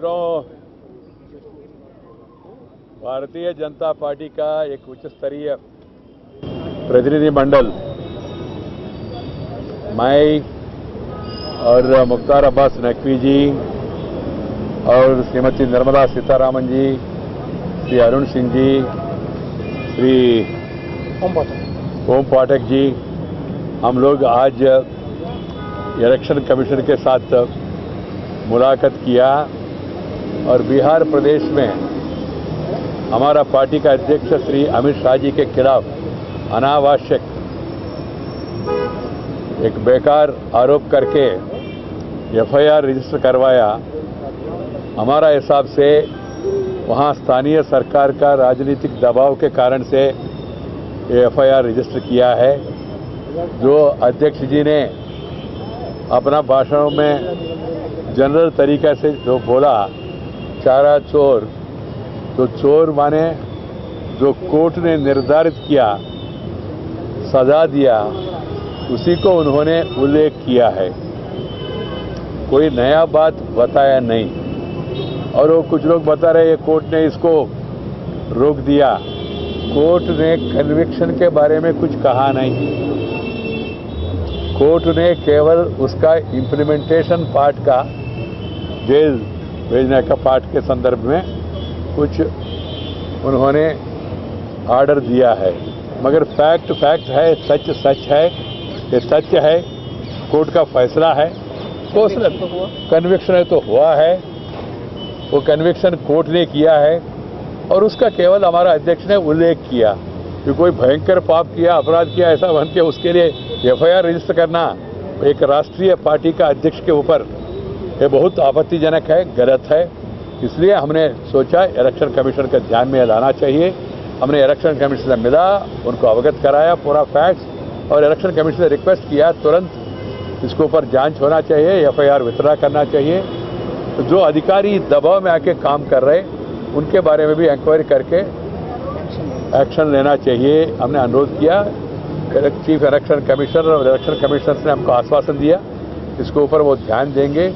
मित्रों, भारतीय जनता पार्टी का एक उच्च स्तरीय प्रतिनिधि मंडल मैं और मुख्तार अब्बास नकवी जी और श्रीमती निर्मला सीतारामन जी, श्री अरुण सिंह जी, श्री ओम पाठक जी, हम लोग आज इलेक्शन कमीशन के साथ मुलाकात किया और बिहार प्रदेश में हमारा पार्टी का अध्यक्ष श्री अमित शाह जी के खिलाफ अनावश्यक एक बेकार आरोप करके एफआईआर रजिस्टर करवाया। हमारा हिसाब से वहां स्थानीय सरकार का राजनीतिक दबाव के कारण से ये एफआईआर रजिस्टर किया है। जो अध्यक्ष जी ने अपना भाषणों में जनरल तरीका से जो बोला चारा चोर, तो चोर माने जो कोर्ट ने निर्धारित किया, सजा दिया, उसी को उन्होंने उल्लेख किया है। कोई नया बात बताया नहीं। और वो कुछ लोग बता रहे हैं कोर्ट ने इसको रोक दिया। कोर्ट ने कन्विक्शन के बारे में कुछ कहा नहीं। कोर्ट ने केवल उसका इम्प्लीमेंटेशन पार्ट का, जेल भेजने का पार्ट के संदर्भ में कुछ उन्होंने ऑर्डर दिया है। मगर फैक्ट है, सच सच है, ये सत्य है। कोर्ट का फैसला है, कन्विक्शन है तो हुआ है, वो कन्विक्शन कोर्ट ने किया है और उसका केवल हमारा अध्यक्ष ने उल्लेख किया कि कोई भयंकर पाप किया, अपराध किया, ऐसा बन के उसके लिए एफआईआर रजिस्टर करना एक राष्ट्रीय पार्टी का अध्यक्ष के ऊपर ये बहुत आपत्तिजनक है, गलत है। इसलिए हमने सोचा इलेक्शन कमीशन के ध्यान में लाना चाहिए। हमने इलेक्शन कमीशन से मिला, उनको अवगत कराया पूरा फैक्ट्स, और इलेक्शन कमीशन से रिक्वेस्ट किया तुरंत इसके ऊपर जांच होना चाहिए, एफआईआर विथड्रॉ करना चाहिए। तो जो अधिकारी दबाव में आके काम कर रहे उनके बारे में भी इंक्वायरी करके एक्शन लेना चाहिए। हमने अनुरोध किया। चीफ इलेक्शन कमिश्नर और इलेक्शन कमिश्नर ने हमको आश्वासन दिया इसके ऊपर वो ध्यान देंगे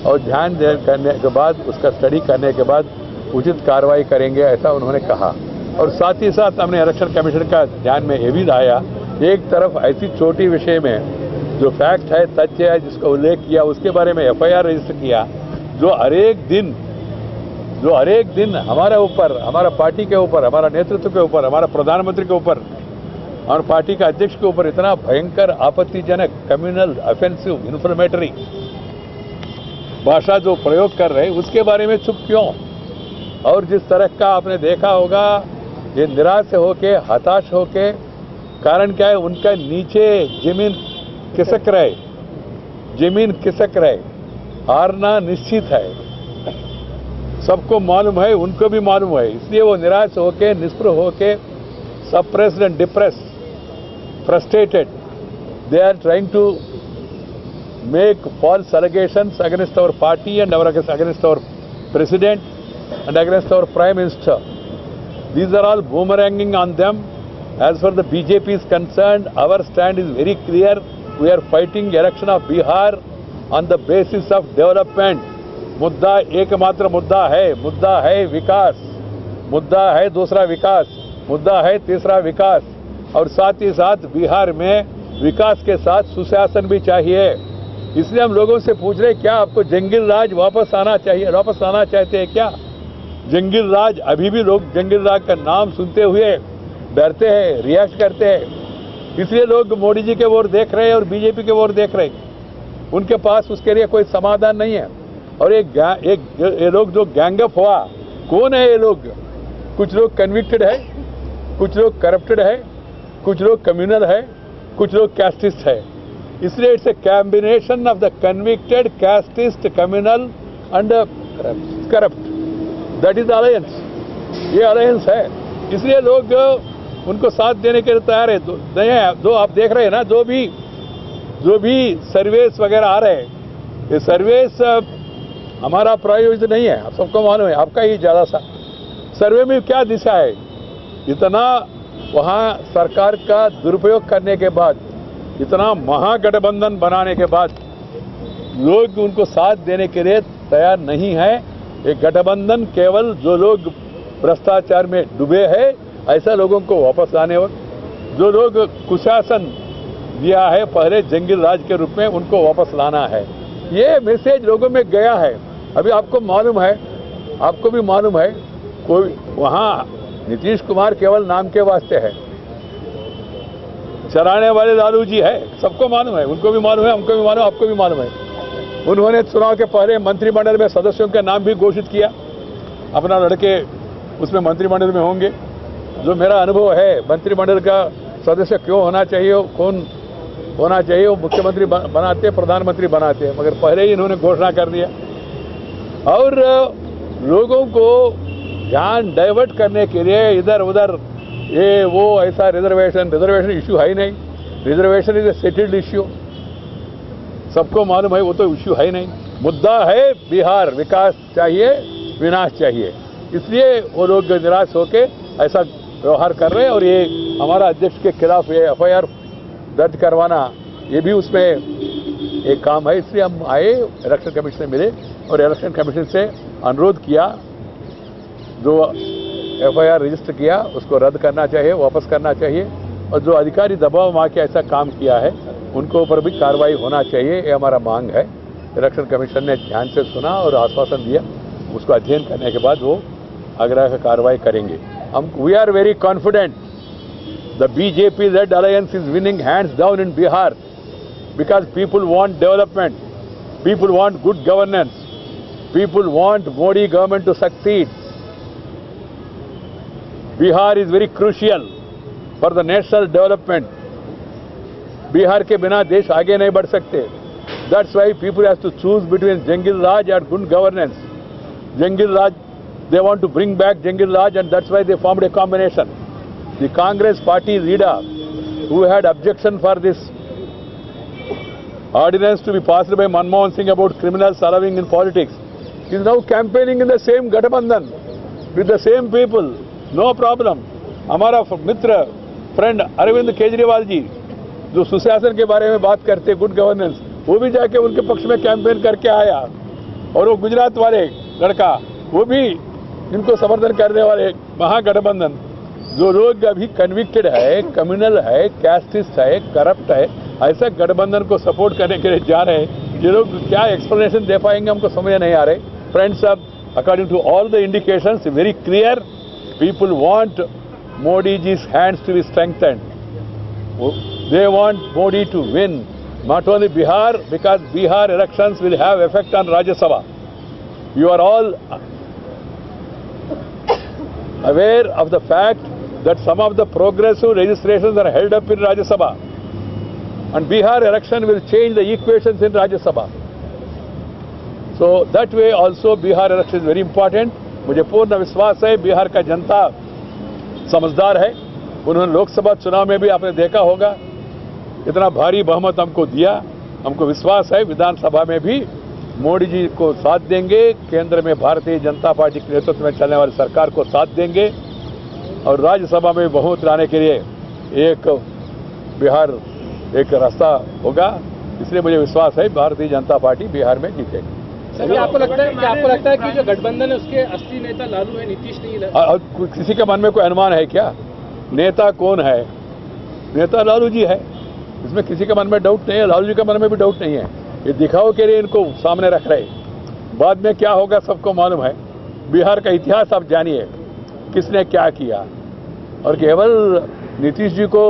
और ध्यान करने के बाद, उसका स्टडी करने के बाद उचित कार्रवाई करेंगे, ऐसा उन्होंने कहा। और साथ ही साथ हमने इलेक्शन कमीशन का ध्यान में ये भी लाया, एक तरफ ऐसी छोटी विषय में जो फैक्ट है, तथ्य है, जिसका उल्लेख किया, उसके बारे में एफआईआर रजिस्टर किया, जो हर एक दिन हमारे ऊपर, हमारा पार्टी के ऊपर, हमारा नेतृत्व के ऊपर, हमारा प्रधानमंत्री के ऊपर और पार्टी का अध्यक्ष के ऊपर इतना भयंकर, आपत्तिजनक, कम्युनल, ऑफेंसिव, इन्फ्लेमेटरी भाषा जो प्रयोग कर रहे, उसके बारे में चुप क्यों? और जिस तरह का आपने देखा होगा, ये निराश होके, हताश होके, कारण क्या है? उनका नीचे जमीन खिसक रहे, हारना निश्चित है, सबको मालूम है, उनको भी मालूम है। इसलिए वो निराश होके, निष्प्रह होके, suppressed and depressed, frustrated. They are trying to make false allegations against our party and against our president and against our prime minister. These are all boomeranging on them. As far as the BJP is concerned, our stand is very clear. We are fighting election of Bihar on the basis of development. मुद्दा एकमात्र मुद्दा है विकास, मुद्दा है दूसरा विकास, मुद्दा है तीसरा विकास, और साथ ही साथ बिहार में विकास के साथ सुशासन भी चाहिए। इसलिए हम लोगों से पूछ रहे, क्या आपको जंगल राज वापस आना चाहते हैं क्या? जंगल राज, अभी भी लोग जंगल राज का नाम सुनते हुए डरते हैं, रिएक्ट करते हैं। इसलिए लोग मोदी जी के ओर देख रहे हैं और बीजेपी के ओर देख रहे हैं। उनके पास उसके लिए कोई समाधान नहीं है। और ये लोग जो गैंगअप हुआ, कौन है ये लोग? कुछ लोग कन्विक्टेड है, कुछ लोग करप्टेड है, कुछ लोग कम्युनल है, कुछ लोग कैस्टिस्ट है। इसलिए it's a combination of the convicted, casteist, communal and corrupt. That is alliance, ये अलायंस है। इसलिए लोग उनको साथ देने के लिए तैयार है। जो आप देख रहे हैं ना, जो भी सर्वेस वगैरह आ रहे हैं, ये सर्वेस हमारा प्रायोजित नहीं है, आप सबको मालूम है, आपका ही ज्यादा सा। सर्वे में क्या दिशा है? इतना वहां सरकार का दुरुपयोग करने के बाद, इतना महागठबंधन बनाने के बाद लोग उनको साथ देने के लिए तैयार नहीं है। ये गठबंधन केवल जो लोग भ्रष्टाचार में डूबे हैं ऐसा लोगों को वापस लाने, और जो लोग कुशासन दिया है पहले जंगल राज के रूप में उनको वापस लाना है। ये मैसेज लोगों में गया है। अभी आपको मालूम है, आपको भी मालूम है, कोई वहां नीतीश कुमार केवल नाम के वास्ते है, चराने वाले लालू जी है, सबको मालूम है, उनको भी मालूम है, हमको भी मालूम है, आपको भी मालूम है। उन्होंने चुनाव के पहले मंत्रिमंडल में सदस्यों के नाम भी घोषित किया, अपना लड़के उसमें मंत्रिमंडल में होंगे। जो मेरा अनुभव है मंत्रिमंडल का सदस्य क्यों होना चाहिए, कौन होना चाहिए, वो मुख्यमंत्री बनाते, प्रधानमंत्री बनाते, मगर पहले ही इन्होंने घोषणा कर दिया। और लोगों को ध्यान डाइवर्ट करने के लिए इधर उधर ये वो ऐसा रिजर्वेशन इश्यू है ही नहीं। Reservation is a settled issue, सबको मालूम है, वो तो इश्यू है ही नहीं। मुद्दा है बिहार, विकास चाहिए, विनाश चाहिए, इसलिए वो लोग निराश होके ऐसा व्यवहार कर रहे हैं। और ये हमारा अध्यक्ष के खिलाफ ये एफआईआर दर्ज करवाना, ये भी उसमें एक काम है। इसलिए हम आए, इलेक्शन कमीशन से मिले और इलेक्शन कमीशन से अनुरोध किया, जो एफआईआर रजिस्टर किया उसको रद्द करना चाहिए, वापस करना चाहिए, और जो अधिकारी दबाव में आके ऐसा काम किया है उनको ऊपर भी कार्रवाई होना चाहिए, ये हमारा मांग है। इलेक्शन कमीशन ने ध्यान से सुना और आश्वासन दिया, उसको अध्ययन करने के बाद वो आग्रह का कार्रवाई करेंगे। हम we are very confident the BJP led alliance is winning hands down in Bihar because people want development, people want good governance, people want Modi government to succeed. Bihar is very crucial for the national development. Bihar के बिना देश आगे नहीं बढ़ सकते। That's why people have to choose between Jungle Raj और good governance. Jungle Raj, they want to bring back Jangil Raj, and that's why they formed a combination. The Congress party leader who had objection for this ordinance to be passed by Manmohan Singh about criminals allowing in politics is now campaigning in the same Gathbandhan with the same people. No problem. हमारा मित्र friend Arvind Kejriwal ji जो सुशासन के बारे में बात करते, good governance, वो भी जाके उनके पक्ष में कैंपेन करके आया। और वो गुजरात वाले लड़का, वो भी इनको समर्थन करने वाले महागठबंधन, जो लोग अभी कन्विक्टेड है, कम्युनल है, कैस्टिस्ट है, करप्ट है, ऐसा गठबंधन को सपोर्ट करने के लिए जा रहे हैं। ये लोग क्या एक्सप्लेनेशन दे पाएंगे हमको समझ नहीं आ रहे। फ्रेंड्स, अब according to all the indications very clear, people want Modi जी's hands to be strengthened. They want Modi to win, not only Bihar, because Bihar elections will have effect on Rajya Sabha. You are all aware of the fact that some of the progressive registrations are held up in Rajya Sabha, and Bihar election will change the equations in Rajya Sabha. So that way also Bihar election is very important. मुझे पूर्ण विश्वास है बिहार का जनता समझदार है। उन्होंने लोकसभा चुनाव में भी आपने देखा होगा इतना भारी बहुमत हमको दिया। हमको विश्वास है विधानसभा में भी मोदी जी को साथ देंगे, केंद्र में भारतीय जनता पार्टी के नेतृत्व में चलने वाली सरकार को साथ देंगे, और राज्यसभा में बहुमत लाने के लिए एक बिहार एक रास्ता होगा। इसलिए मुझे विश्वास है भारतीय जनता पार्टी बिहार में जीतेगी। सर, आपको लगता है कि जो गठबंधन है उसके असली नेता लालू है, नीतीश नहीं है? किसी के मन में कोई अनुमान है क्या? नेता कौन है? नेता लालू जी है, इसमें किसी के मन में डाउट नहीं है, लालू जी के मन में भी डाउट नहीं है। ये दिखाओ के लिए इनको सामने रख रहे, बाद में क्या होगा सबको मालूम है। बिहार का इतिहास आप जानिए, किसने क्या किया, और केवल नीतीश जी को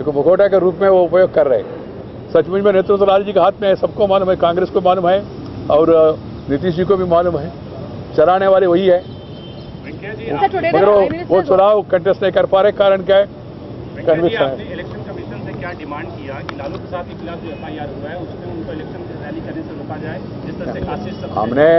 एक मुखौटा के रूप में वो उपयोग कर रहे। सचमुच में नेतृत्व लालू जी के हाथ में है, सबको मालूम है, कांग्रेस को मालूम है और नीतीश जी को भी मालूम है, चलाने वाले वही है। मगर वो चुनाव कंटेस्ट नहीं कर पा रहे, कारण क्या है? कन्विक्शन है। इलेक्शन कमीशन से क्या डिमांड किया कि लालू प्रसाद के खिलाफ जो एफआईआर हुआ है उसमें उनको इलेक्शन रैली करने से रोका जाए, जिस तरह से आशीष? हमने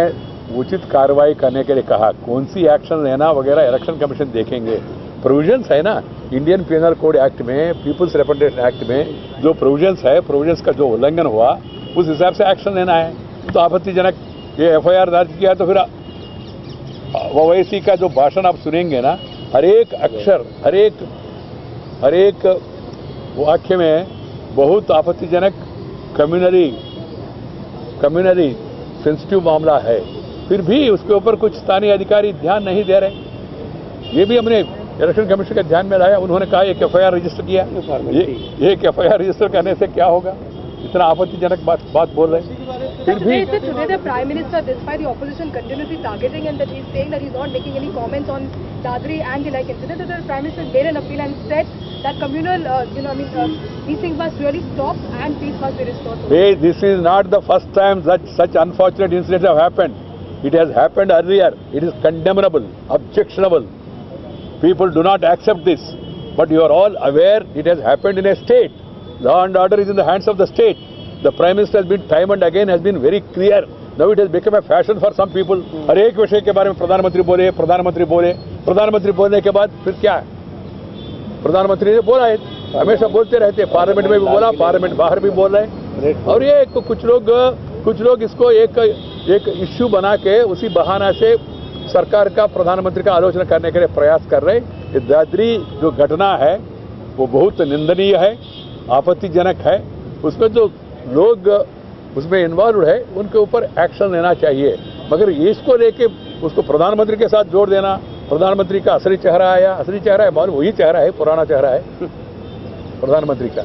उचित कार्रवाई करने के लिए कहा, कौन सी एक्शन लेना वगैरह इलेक्शन कमीशन देखेंगे। प्रोविजंस है ना इंडियन पिनल कोड एक्ट में, पीपल्स रिप्रेजेंटेशन एक्ट में जो प्रोविजंस है, प्रोविजंस का जो उल्लंघन हुआ उस हिसाब से एक्शन लेना है। तो आपत्तिजनक ये एफआईआर दर्ज किया तो फिर ओवैसी का जो भाषण आप सुनेंगे ना, हर एक अक्षर, हर एक वाक्य में बहुत आपत्तिजनक कम्युनली सेंसिटिव मामला है। फिर भी उसके ऊपर कुछ स्थानीय अधिकारी ध्यान नहीं दे रहे। ये भी हमने इलेक्शन कमीशन के ध्यान में लाया। उन्होंने कहा एक एफआईआर रजिस्टर किया। ये एक एफआईआर रजिस्टर करने से क्या होगा? इतना आपत्तिजनक बात बोल रहे हैं। फिर भी today the Prime Minister, despite the opposition continuously targeting and that he's saying that he's not making any comments on Dadri and the like incident, the Prime Minister made an appeal and said that communal, these things must really stop and peace must be restored. This is not the first time such unfortunate incidents have happened. It has happened earlier. It is condemnable, objectionable. People do not accept this. But you are all aware it has happened in a state. Law and order is in the hands of the state. The Prime Minister has been time and again has been very clear. Now it has become a fashion for some people. हर एक विषय के बारे में प्रधानमंत्री बोलने के बाद फिर क्या है? प्रधानमंत्री ने बोला है, हमेशा बोलते रहते हैं। पार्लियामेंट में भी बोला, पार्लियामेंट बाहर भी बोल रहे हैं। और ये कुछ लोग इसको एक इश्यू बना के उसी बहाना से सरकार का, प्रधानमंत्री का आलोचना करने के लिए प्रयास कर रहे हैं। ये दादरी जो घटना है वो बहुत निंदनीय है, आपत्तिजनक है। उसमें जो लोग उसमें इन्वॉल्व है उनके ऊपर एक्शन लेना चाहिए। मगर इसको लेके उसको प्रधानमंत्री के साथ जोड़ देना, प्रधानमंत्री का असली चेहरा आया, असली चेहरा है मालूम, वही चेहरा है, पुराना चेहरा है प्रधानमंत्री का।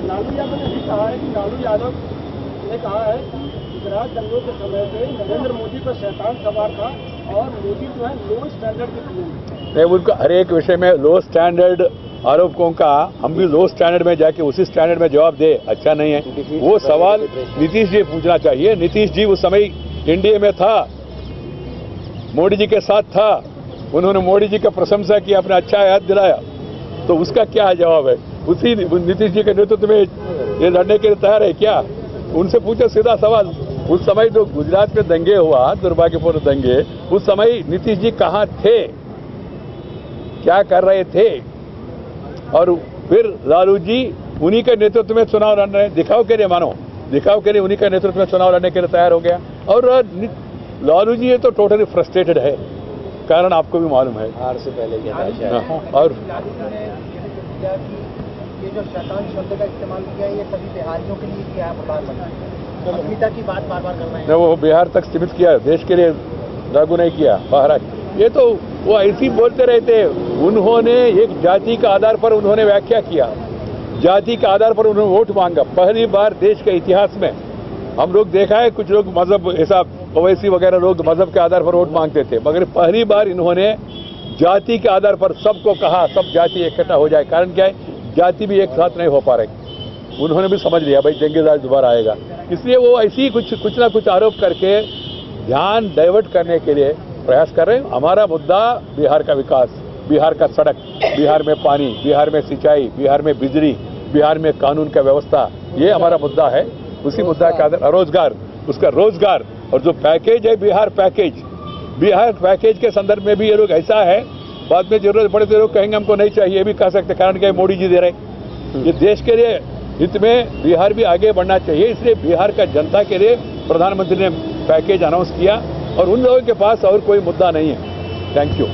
लालू यादव ने भी कहा है कि लालू यादव ने कहा है कि गुजरात दंगों के समय पे नरेंद्र मोदी पर शैतान सवार था और मोदी जो है लो स्टैंडर्ड के पीएम। नहीं, उनका हर एक विषय में लो स्टैंडर्ड आरोपों का हम भी लो स्टैंडर्ड में जाके उसी स्टैंडर्ड में जवाब दे, अच्छा नहीं है। वो सवाल नीतीश जी पूछना चाहिए। नीतीश जी उस समय एनडीए में था, मोदी जी के साथ था, उन्होंने मोदी जी का प्रशंसा की, अपने अच्छा याद दिलाया, तो उसका क्या जवाब है? उसी नीतीश जी के नेतृत्व में ये लड़ने के लिए तैयार है क्या? उनसे पूछो सीधा सवाल। उस समय जो गुजरात में दंगे हुआ, दुर्भाग्यपूर्ण दंगे, उस समय नीतीश जी कहाँ थे, क्या कर रहे थे? और फिर लालू जी उन्हीं के नेतृत्व में चुनाव लड़ रहे हैं, दिखाव के लिए, मानो दिखाव के लिए उन्हीं के नेतृत्व में चुनाव लड़ने के लिए तैयार हो गया। और लालू जी ये तो टोटली फ्रस्ट्रेटेड है, कारण आपको भी मालूम है। हार से पहले और ये जो शैतान शब्द का इस्तेमाल किया है, ये सभी बिहारियों के लिए किया है। प्रधानमंत्री अस्मिता की बात बार बार कर रहे हैं। वो बिहार तक सीमित किया, देश के लिए लागू नहीं किया। बाहर ये तो वो ऐसी बोलते रहते। उन्होंने एक जाति का आधार पर उन्होंने व्याख्या किया, जाति के आधार पर उन्होंने वोट मांगा। पहली बार देश के इतिहास में हम लोग देखा है, कुछ लोग मजहब, ऐसा ओवैसी वगैरह लोग मजहब के आधार पर वोट मांगते थे, मगर पहली बार इन्होंने जाति के आधार पर सबको कहा, सब जाति इकट्ठा हो जाए। कारण क्या है? जाति भी एक साथ नहीं हो पा रही। उन्होंने भी समझ लिया भाई जंगीराज दोबारा आएगा, इसलिए वो ऐसी ही कुछ ना कुछ आरोप करके ध्यान डाइवर्ट करने के लिए प्रयास कर रहे हैं। हमारा मुद्दा बिहार का विकास, बिहार का सड़क, बिहार में पानी, बिहार में सिंचाई, बिहार में बिजली, बिहार में कानून का व्यवस्था, ये हमारा मुद्दा है। उसी मुद्दा का रोजगार, उसका रोजगार और जो पैकेज है बिहार पैकेज के संदर्भ में भी ये लोग ऐसा है, बाद में जरूरत पड़े तो लोग कहेंगे हमको नहीं चाहिए, ये भी कह सकते। कारण क्या है? मोदी जी दे रहे। ये देश के लिए हित में बिहार भी आगे बढ़ना चाहिए, इसलिए बिहार का जनता के लिए प्रधानमंत्री ने पैकेज अनाउंस किया और उन लोगों के पास और कोई मुद्दा नहीं है। Thank you.